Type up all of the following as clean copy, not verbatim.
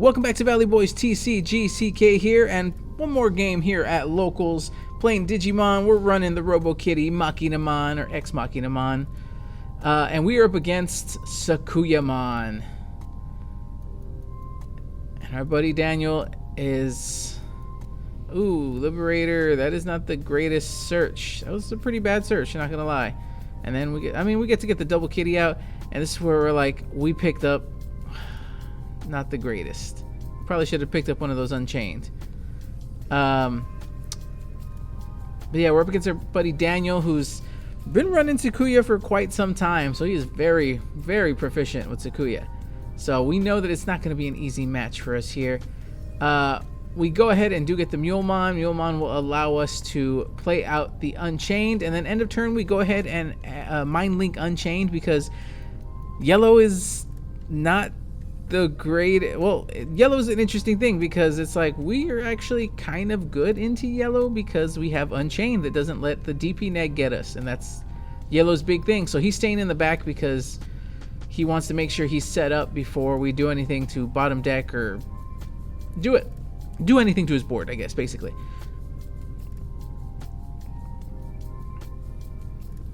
Welcome back to Valley Boys TCGCK here, and one more game here at Locals, playing Digimon. We're running the Robo Kitty Maquinamon, or ExMaquinamon, and we are up against Sakuyamon. And our buddy Daniel is... Ooh, Liberator. That is not the greatest search. That was a pretty bad search, not gonna lie. And then we get to get the double kitty out, and this is where we're like, we picked up not the greatest. Probably should have picked up one of those Unchained. But yeah, we're up against our buddy Daniel, who's been running Sakuya for quite some time, so he is very, very proficient with Sakuya. So we know that it's not going to be an easy match for us here. We go ahead and do get the Mulemon. Mulemon will allow us to play out the Unchained, and then end of turn we go ahead and Mind Link Unchained, because yellow is not the great... Well, yellow is an interesting thing, because it's like we are actually kind of good into yellow because we have Unchained that doesn't let the DP neg get us, and that's yellow's big thing. So he's staying in the back because he wants to make sure he's set up before we do anything to bottom deck or do anything to his board, I guess, basically.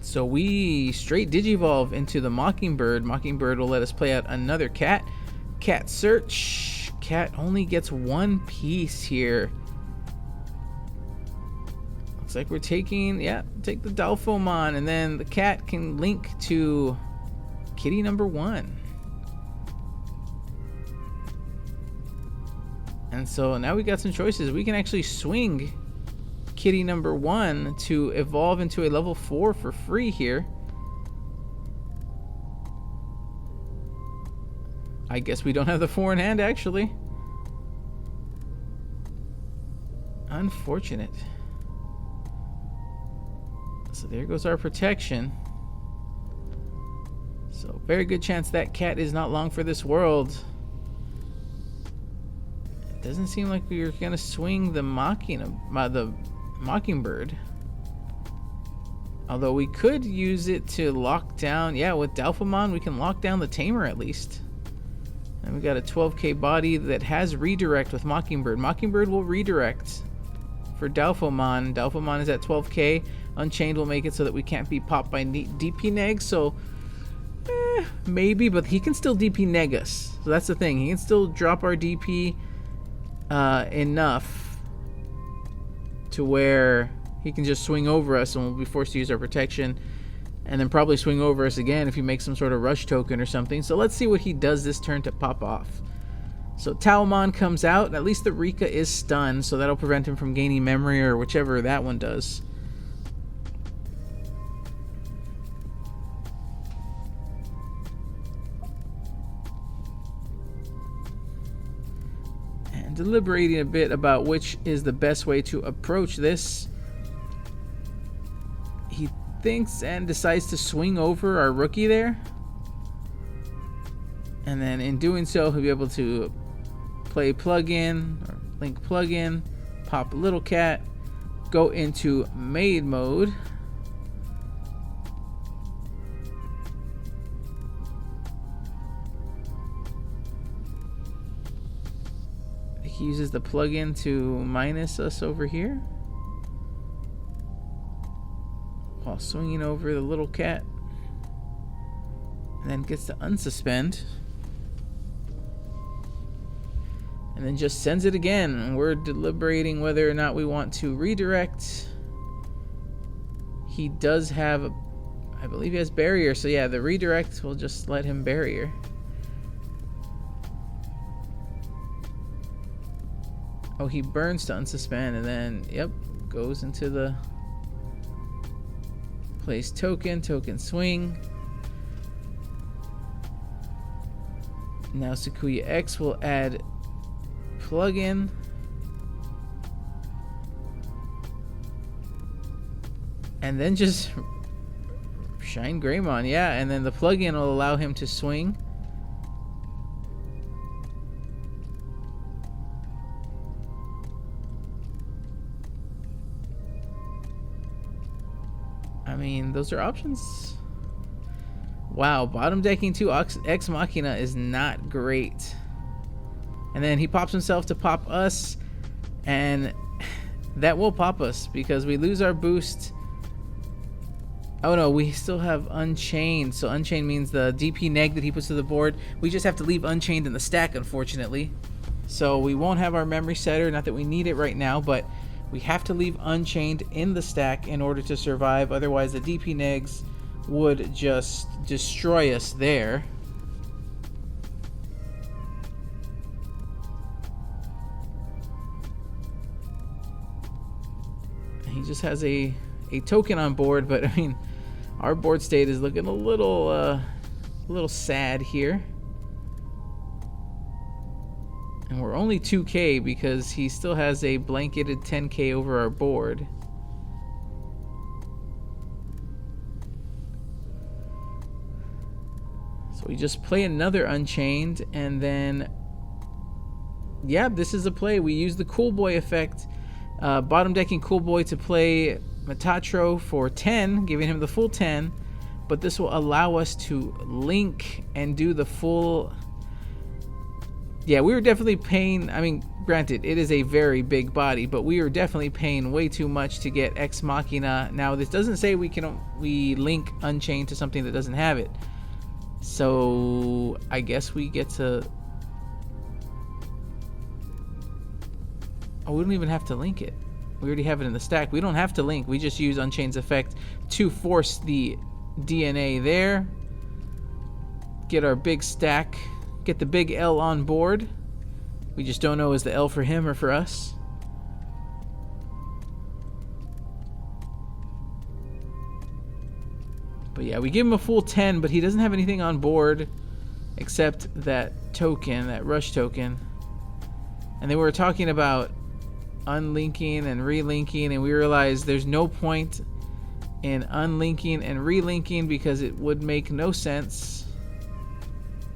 So we straight Digivolve into the Mockingbird. Mockingbird will let us play out another cat. Cat search. Cat only gets one piece here. Looks like we're taking, take the Dalphomon, and then the cat can link to kitty number 1. And so now we got some choices. We can actually swing kitty number 1 to evolve into a level 4 for free here. I guess we don't have the 4 in hand, actually. Unfortunate. So there goes our protection. So very good chance that cat is not long for this world. It doesn't seem like we are gonna swing the Mockingbird. Although we could use it to lock down, with Dalphomon we can lock down the Tamer at least. And we got a 12k body that has redirect with Mockingbird. Mockingbird will redirect for Dalphomon. Dalphomon is at 12k. Unchained will make it so that we can't be popped by DP neg. So maybe, but he can still DP neg us. So that's the thing. He can still drop our DP enough to where he can just swing over us and we'll be forced to use our protection, and then probably swing over us again if he makes some sort of rush token or something. So let's see what he does this turn to pop off. So Taomon comes out. At least the Rika is stunned, so that'll prevent him from gaining memory or whichever that one does. And deliberating a bit about which is the best way to approach this, he thinks and decides to swing over our rookie there, and then in doing so he'll be able to play plug-in or link plug-in, pop little cat, go into maid mode, he uses the plug-in to minus us over here while swinging over the little cat, and then gets to unsuspend, and then just sends it again. We're deliberating whether or not we want to redirect. He does have I believe he has barrier, so yeah, the redirect will just let him barrier. Oh, he burns to unsuspend, and then goes into the plays token swing. Now Sakuya X will add plug-in. And then just shine Greymon, and then the plug-in will allow him to swing. I mean, those are options. Wow, bottom decking 2 ExMaquina is not great. and then he pops himself to pop us, and that will pop us because we lose our boost. Oh no, we still have Unchained. So Unchained means the DP neg that he puts to the board. We just have to leave Unchained in the stack, unfortunately. So we won't have our memory setter, not that we need it right now, but we have to leave Unchained in the stack in order to survive. Otherwise the DP negs would just destroy us there. He just has a token on board, but I mean, our board state is looking a little sad here. And we're only 2k because he still has a blanketed 10k over our board. So we just play another Unchained, and then, yeah, this is a play. We use the Cool Boy effect. Bottom decking Cool Boy to play Metatro for 10, giving him the full 10, but this will allow us to link and do the full. Yeah, we were definitely paying, I mean, granted, it is a very big body, but we are definitely paying way too much to get ExMaquina. Now, this doesn't say we link Unchained to something that doesn't have it. So, I guess we get to... Oh, we don't even have to link it. We already have it in the stack. We don't have to link. We just use Unchained's effect to force the DNA there. Get our big stack. Get the big L on board. We just don't know is the L for him or for us. But yeah, we give him a full 10, but he doesn't have anything on board except that token, that rush token. And then we were talking about unlinking and relinking, and we realized there's no point in unlinking and relinking because it would make no sense,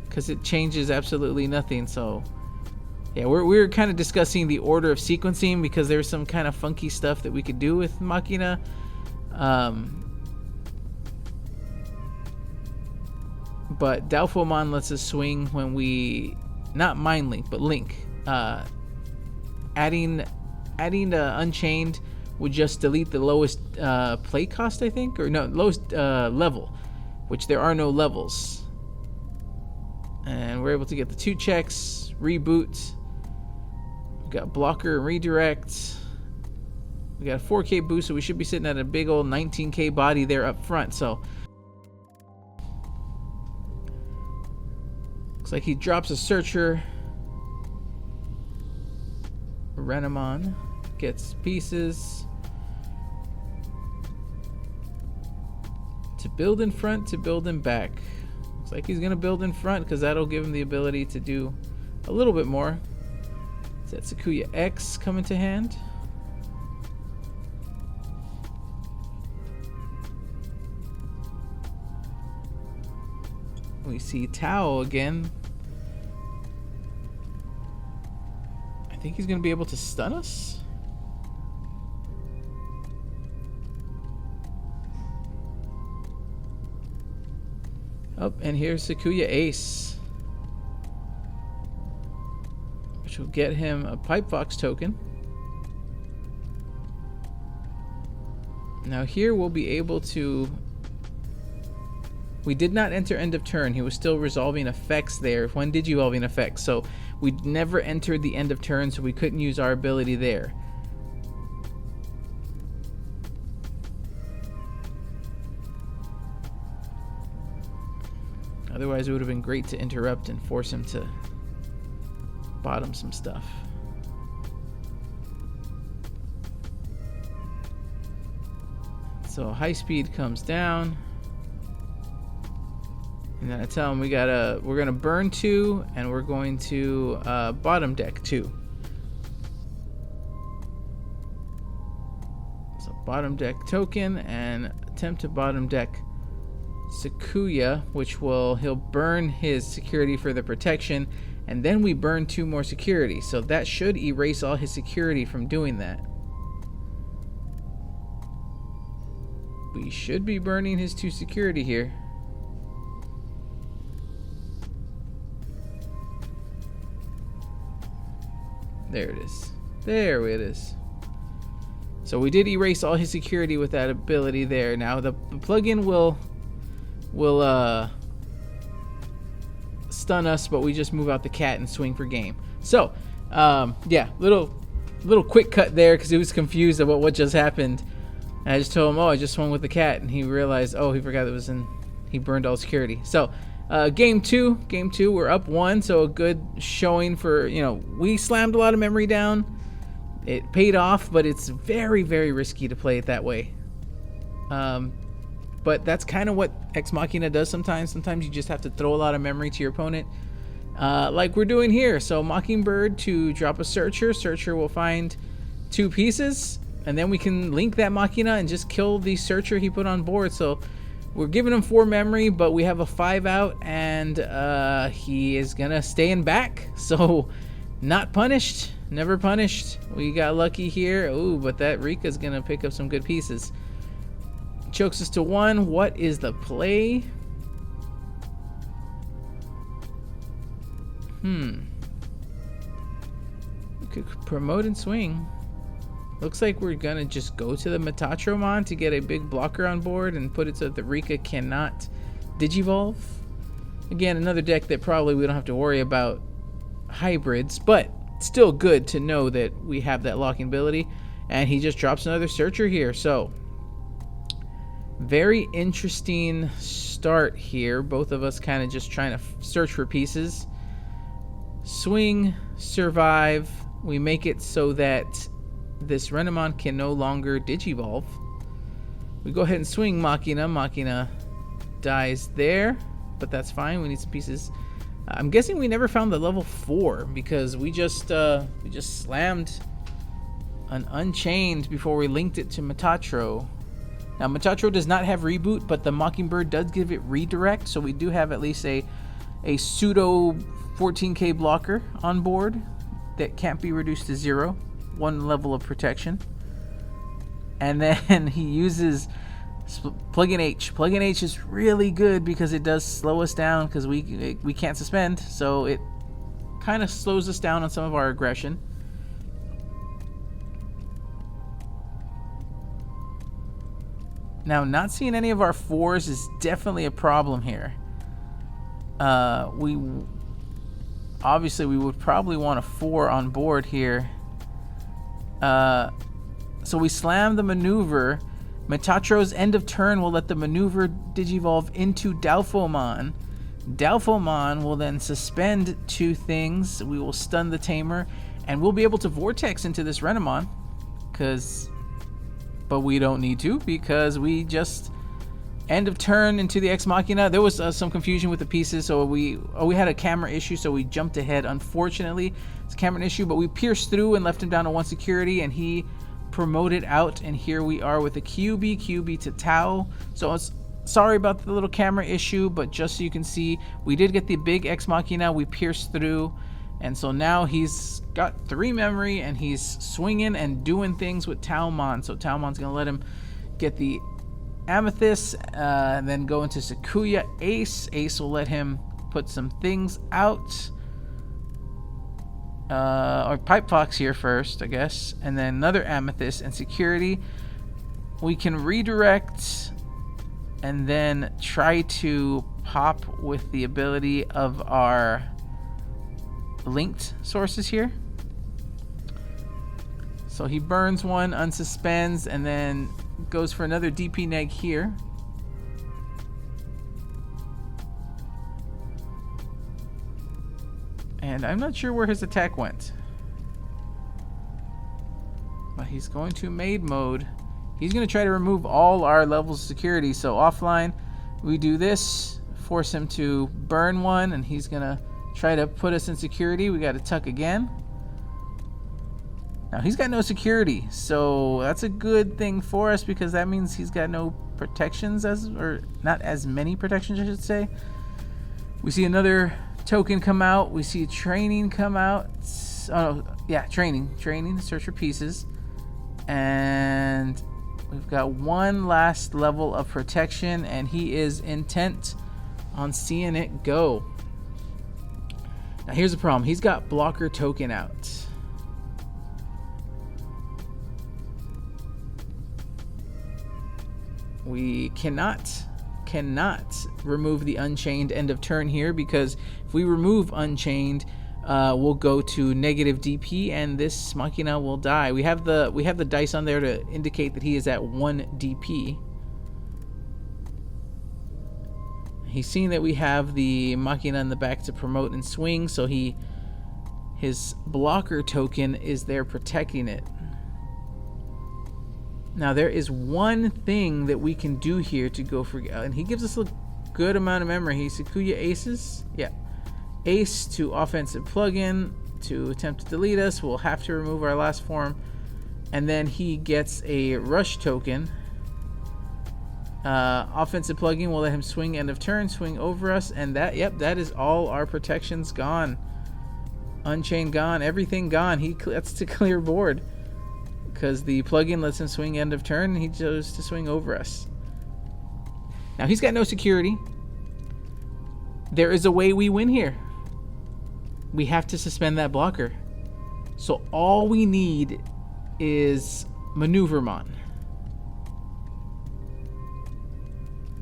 because it changes absolutely nothing. So yeah, we're kind of discussing the order of sequencing because there's some kind of funky stuff that we could do with Machina. But Doubtful Mon lets us swing when we not mind link but link. Adding Unchained would just delete the lowest play cost, I think, or no, lowest level, which there are no levels. And we're able to get the 2 checks, reboot. We got blocker and redirect. We got a 4k boost, so we should be sitting at a big old 19k body there up front. So looks like he drops a searcher. Renamon gets pieces to build in front, to build in back. Looks like he's gonna build in front because that'll give him the ability to do a little bit more. Is that Sakuya X coming to hand? We see Tao again. I think he's gonna be able to stun us. Oh, and here's Sakuya Ace, which will get him a Pipe Fox token. Now here we'll be able to... We did not enter end of turn. He was still resolving effects there. When did you resolving effects? So we never entered the end of turn, so we couldn't use our ability there. Otherwise, it would have been great to interrupt and force him to bottom some stuff. So high speed comes down. And then I tell him we're gonna burn 2 and we're going to bottom deck 2. So bottom deck token and attempt to bottom deck Sakuya, which he'll burn his security for the protection, and then we burn 2 more security. So that should erase all his security from doing that. We should be burning his 2 security here. There it is. There it is. So we did erase all his security with that ability there. Now the plugin will stun us, but we just move out the cat and swing for game. So yeah, little quick cut there because he was confused about what just happened. And I just told him, oh, I just swung with the cat, and he realized, oh, he forgot it was in. He burned all security. So game two, we're up 1, so a good showing for, you know, we slammed a lot of memory down. It paid off, but it's very, very risky to play it that way. But that's kind of what ExMaquina does sometimes. Sometimes you just have to throw a lot of memory to your opponent, like we're doing here. So Mockingbird to drop a searcher. Searcher will find 2 pieces, and then we can link that Machina and just kill the searcher he put on board. So we're giving him 4 memory, but we have a 5 out, and he is gonna stay in back. So not punished, never punished. We got lucky here. Ooh, but that Rika's gonna pick up some good pieces. Chokes us to 1. What is the play? We could promote and swing. Looks like we're gonna just go to the Metatromon to get a big blocker on board and put it so that the Rika cannot Digivolve. Again, another deck that probably we don't have to worry about hybrids, but still good to know that we have that locking ability. And he just drops another searcher here. So very interesting start here. Both of us kind of just trying to search for pieces. Swing, survive. We make it so that this Renamon can no longer Digivolve. We go ahead and swing Machina. Machina dies there, but that's fine. We need some pieces. I'm guessing we never found the level 4 because we just slammed an Unchained before we linked it to Metatro. Now Metatro does not have reboot, but the Mockingbird does give it redirect, so we do have at least a pseudo 14k blocker on board that can't be reduced to 0. 1 level of protection. And then he uses Plugin H. Plugin H is really good because it does slow us down because we can't suspend, so it kind of slows us down on some of our aggression. Now, not seeing any of our 4s is definitely a problem here. Obviously we would probably want a 4 on board here. So we slam the maneuver. Metatro's end of turn will let the maneuver Digivolve into Dalfomon. Dalfomon will then suspend 2 things. We will stun the Tamer, and we'll be able to Vortex into this Renamon. But we don't need to because we just end of turn into the ExMaquina. There was some confusion with the pieces, so we had a camera issue, so we jumped ahead. Unfortunately, it's a camera issue, but we pierced through and left him down to 1 security, and he promoted out, and here we are with a QB to Tau. So it's sorry about the little camera issue, but just so you can see, we did get the big ExMaquina. We pierced through, and so now he's got 3 memory, and he's swinging and doing things with Taumon. So Taumon's gonna let him get the Amethyst, and then go into Sakuya. Ace will let him put some things out. Or Pipe Fox here first, I guess, and then another Amethyst and security. We can redirect and then try to pop with the ability of our linked sources here. So he burns 1, unsuspends, and then goes for another DP neg here. And I'm not sure where his attack went. But he's going to maid mode. He's going to try to remove all our levels of security. So offline, we do this, force him to burn 1, and he's going to try to put us in security. We got to tuck again. Now he's got no security, so that's a good thing for us because that means he's got no protections, or not as many protections, I should say. We see another token come out. We see training come out. Oh yeah, training, search for pieces, and we've got 1 last level of protection, and he is intent on seeing it go. Now here's the problem. He's got blocker token out. We cannot remove the Unchained end of turn here, because if we remove Unchained, we'll go to negative DP and this Machina will die. We have the dice on there to indicate that he is at 1 DP. He's seen that we have the Machina in the back to promote and swing, so his blocker token is there protecting it. Now there is one thing that we can do here to go for, and he gives us a good amount of memory. He Sakuya aces, yeah, ace to offensive plugin to attempt to delete us. We'll have to remove our last form, and then he gets a rush token. Offensive plugin will let him swing end of turn, swing over us, and that, yep, that is all our protections gone. Unchained gone, everything gone. That's to clear board, because the plugin lets him swing end of turn, and he chose to swing over us. Now he's got no security. There is a way we win here. We have to suspend that blocker. So all we need is Maneuvermon.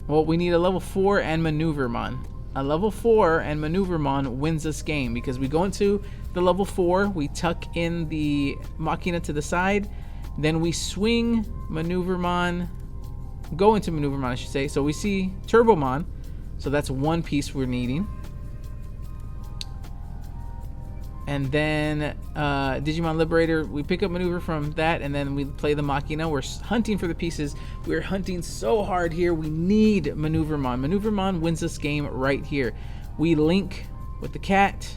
Well, we need a level 4 and Maneuvermon. A level 4 and Maneuvermon wins this game, because we go into the level 4, we tuck in the Machina to the side, then we swing Maneuvermon, go into Maneuvermon, I should say. So we see Turbomon, so that's one piece we're needing. And then Digimon Liberator, we pick up Maneuver from that, and then we play the Machina. We're hunting for the pieces. We're hunting so hard here. We need Maneuvermon. Maneuvermon wins this game right here. We link with the cat.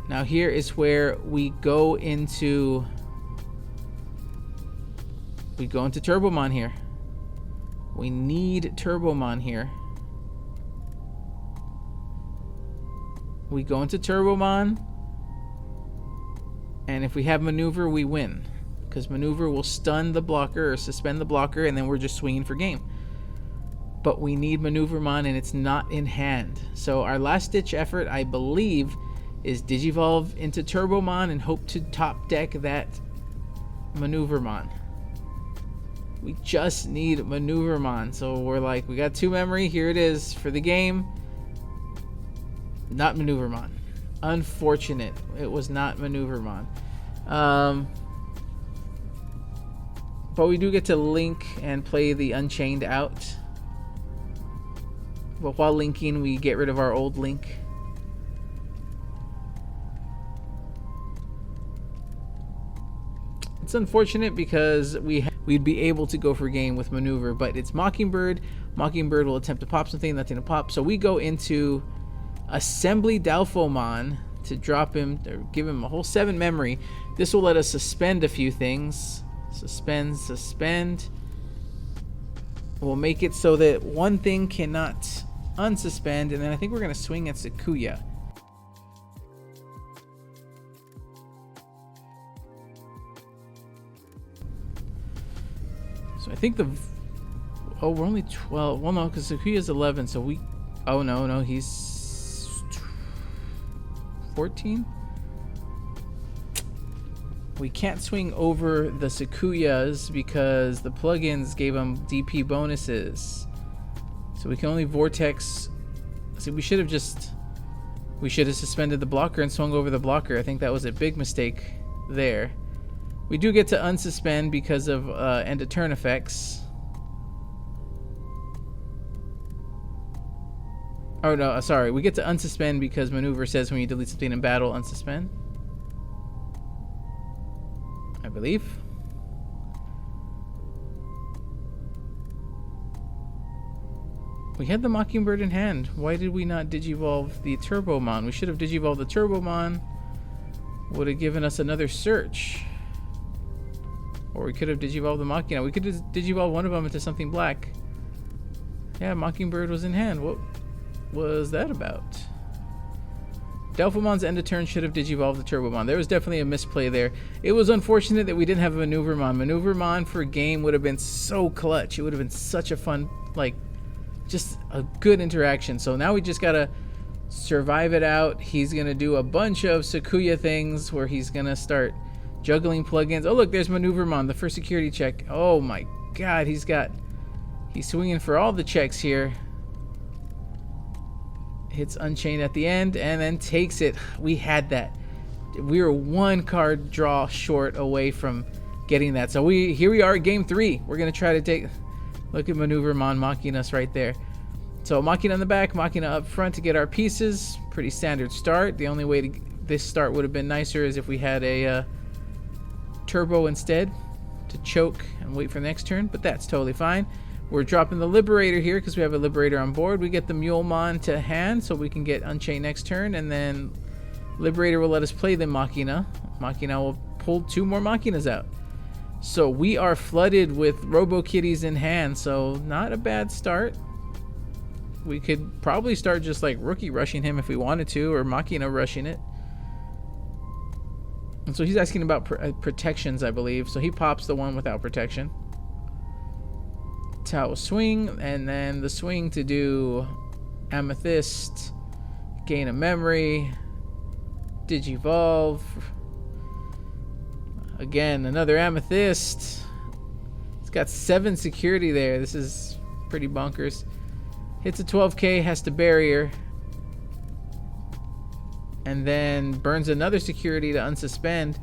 Now here is where we go into Turbomon here. We need Turbomon here. We go into Turbomon, and if we have Maneuver, we win, because Maneuver will stun the blocker or suspend the blocker, and then we're just swinging for game. But we need Maneuvermon, and it's not in hand. So our last ditch effort, I believe, is Digivolve into Turbomon and hope to top deck that Maneuvermon. We just need Maneuvermon. So we're like, we got 2 memory, here it is for the game. Not Maneuvermon. Unfortunate. It was not Maneuvermon. But we do get to link and play the Unchained out. But while linking, we get rid of our old link. It's unfortunate because we'd be able to go for game with Maneuver, but it's Mockingbird. Mockingbird will attempt to pop something, nothing to pop. So we go into Assembly Dalfomon to drop him, or give him a whole 7 memory. This will let us suspend a few things. Suspend. We'll make it so that one thing cannot unsuspend, and then I think we're going to swing at Sakuya. So I think we're only 12. Well, no, because Sakuya's 11, so we... Oh, no, he's 14. We can't swing over the Sakuyas because the plugins gave them DP bonuses. So we can only vortex. See, we should have suspended the blocker and swung over the blocker. I think that was a big mistake there. We do get to unsuspend because of end of turn effects. Oh no, sorry. We get to unsuspend because Maneuver says when you delete something in battle, unsuspend. I believe. We had the Mockingbird in hand. Why did we not Digivolve the Turbomon? We should have Digivolved the Turbomon. Would have given us another search. Or we could have Digivolved the Machina. We could have Digivolved one of them into something black. Yeah, Mockingbird was in hand. What was that about? Dalfomon's end of turn should have Digivolved the Turbomon. There was definitely a misplay there. It was unfortunate that we didn't have a Maneuvermon. Maneuvermon for a game would have been so clutch. It would have been such a fun, like, just a good interaction. So now we just gotta survive it out. He's gonna do a bunch of Sakuya things where he's gonna start juggling plugins. Oh look, there's Maneuvermon, the first security check. Oh my God, he's swinging for all the checks here. Hits Unchained at the end and then takes it. We had that. We were one card draw short away from getting that. So here we are at game 3. We're gonna try to take. Look at Maneuver Mon Machinas right there. So Machina on the back, Machina up front to get our pieces. Pretty standard start. The only way this start would have been nicer is if we had a turbo instead to choke and wait for the next turn, but that's totally fine. We're dropping the Liberator here because we have a Liberator on board. We get the Mulemon to hand so we can get Unchained next turn, and then Liberator will let us play the Machina. Machina will pull 2 more Machinas out. So we are flooded with Robo Kitties in hand, so not a bad start. We could probably start just like Rookie rushing him if we wanted to, or Machina rushing it. And so he's asking about protections, I believe. So he pops the one without protection. Tau swing, and then the swing to do Amethyst, gain a memory, Digivolve. Again, another Amethyst. It's got 7 security there. This is pretty bonkers. Hits a 12k, has to barrier. And then burns another security to unsuspend,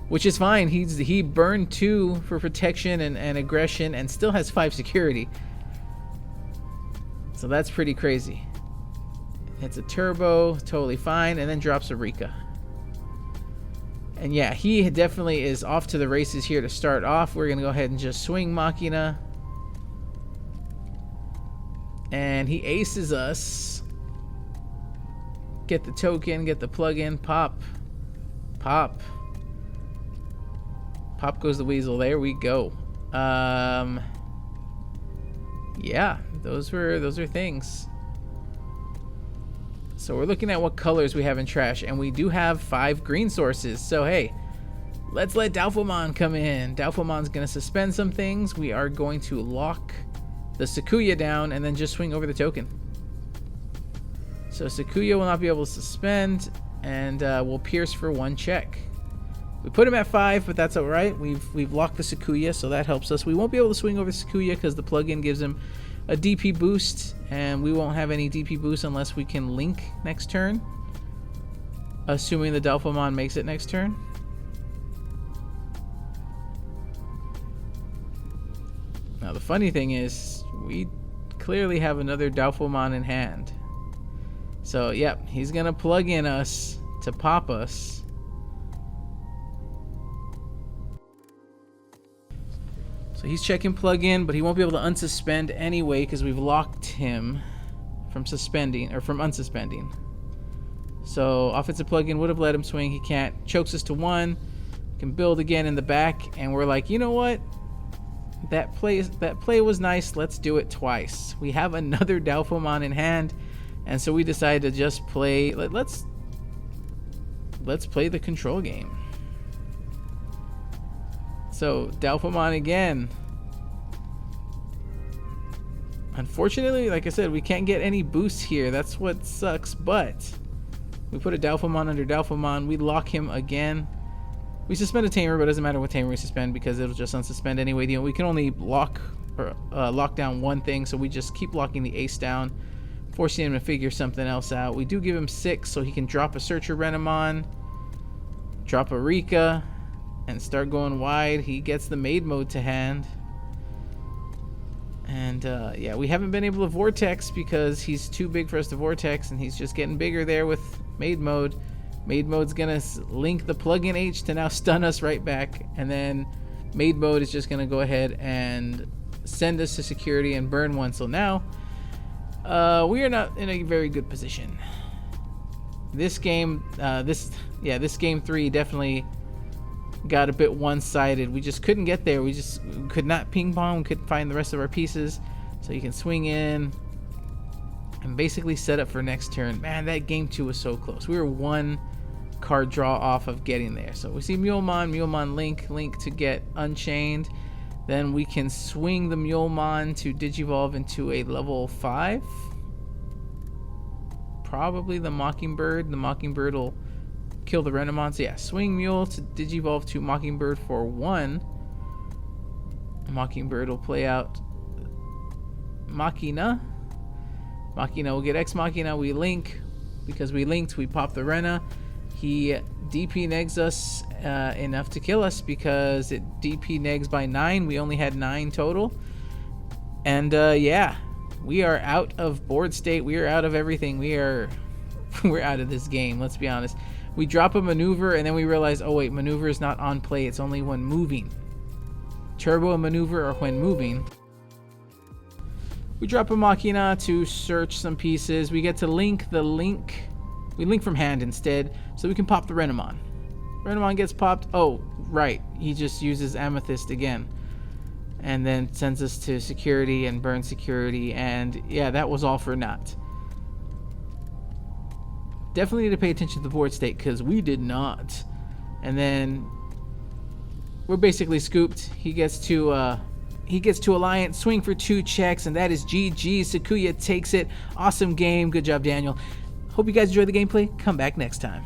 which is fine. He burned 2 for protection and aggression and still has 5 security. So that's pretty crazy. Hits a turbo, totally fine, and then drops a Rika. And yeah, he definitely is off to the races here to start off. We're going to go ahead and just swing Machina. And he aces us. Get the token, get the plug-in, pop. Pop. Pop goes the weasel. There we go. Yeah, those are things. So we're looking at what colors we have in trash, and we do have 5 green sources. So hey, let's let Doubtfulmon come in. Doubtfulmon's gonna suspend some things. We are going to lock the Sakuya down and then just swing over the token. So Sakuya will not be able to suspend, and we'll pierce for 1 check. We put him at 5, but that's all right. We've locked the Sakuya, so that helps us. We won't be able to swing over Sakuya because the plugin gives him a DP boost, and we won't have any DP boost unless we can link next turn, assuming the Doubtfulmon makes it next turn. Now the funny thing is, we clearly have another Doubtfulmon in hand. So yep, he's gonna plug in us to pop us. So he's checking plug-in, but he won't be able to unsuspend anyway because we've locked him from suspending, or from unsuspending. So offensive plug-in would have let him swing. He can't. Chokes us to 1. Can build again in the back, and we're like, you know what? That play was nice. Let's do it twice. We have another Doubtfulmon in hand, and so we decided to just play. Let's play the control game. So Doubtfulmon again. Unfortunately, like I said, we can't get any boosts here. That's what sucks, but we put a Doubtfulmon under Doubtfulmon. We lock him again. We suspend a Tamer, but it doesn't matter what Tamer we suspend because it'll just unsuspend anyway. We can only lock down 1 thing, so we just keep locking the ace down, forcing him to figure something else out. We do give him 6, so he can drop a Searcher Renamon, drop a Rika, and start going wide. He gets the Maid Mode to hand. And yeah, we haven't been able to Vortex because he's too big for us to Vortex, and he's just getting bigger there with Maid Mode. Maid Mode's gonna link the plug-in H to now stun us right back, and then Maid Mode is just gonna go ahead and send us to security and burn 1. So now we are not in a very good position. This game, this game 3 definitely got a bit one-sided. We just couldn't get there. We just could not ping pong. We couldn't find the rest of our pieces. So you can swing in and basically set up for next turn. Man, that game 2 was so close. We were 1 card draw off of getting there. So we see Mulemon link to get Unchained. Then we can swing the Mulemon to Digivolve into a level 5. Probably the Mockingbird. The Mockingbird will kill the Renamon. So yeah, swing Mule to Digivolve to Mockingbird for 1. Mockingbird will play out Machina. Machina will get ExMaquina. We link. Because we linked, we pop the Rena. He DP negs us enough to kill us because it DP negs by 9. We only had 9 total. And yeah, we are out of board state. We are out of everything. we're out of this game, let's be honest. We drop a maneuver and then we realize, oh wait, maneuver is not on play. It's only when moving. Turbo and maneuver are when moving. We drop a Machina to search some pieces. We get to link the link. We link from hand instead, so we can pop the Renamon. Renamon gets popped. Oh, right. He just uses Amethyst again. And then sends us to security and burn security. And yeah, that was all for naught. Definitely need to pay attention to the board state because we did not. And then we're basically scooped. He gets to Alliance, swing for 2 checks, and that is GG. Sakuya takes it. Awesome game. Good job, Daniel. Hope you guys enjoyed the gameplay. Come back next time.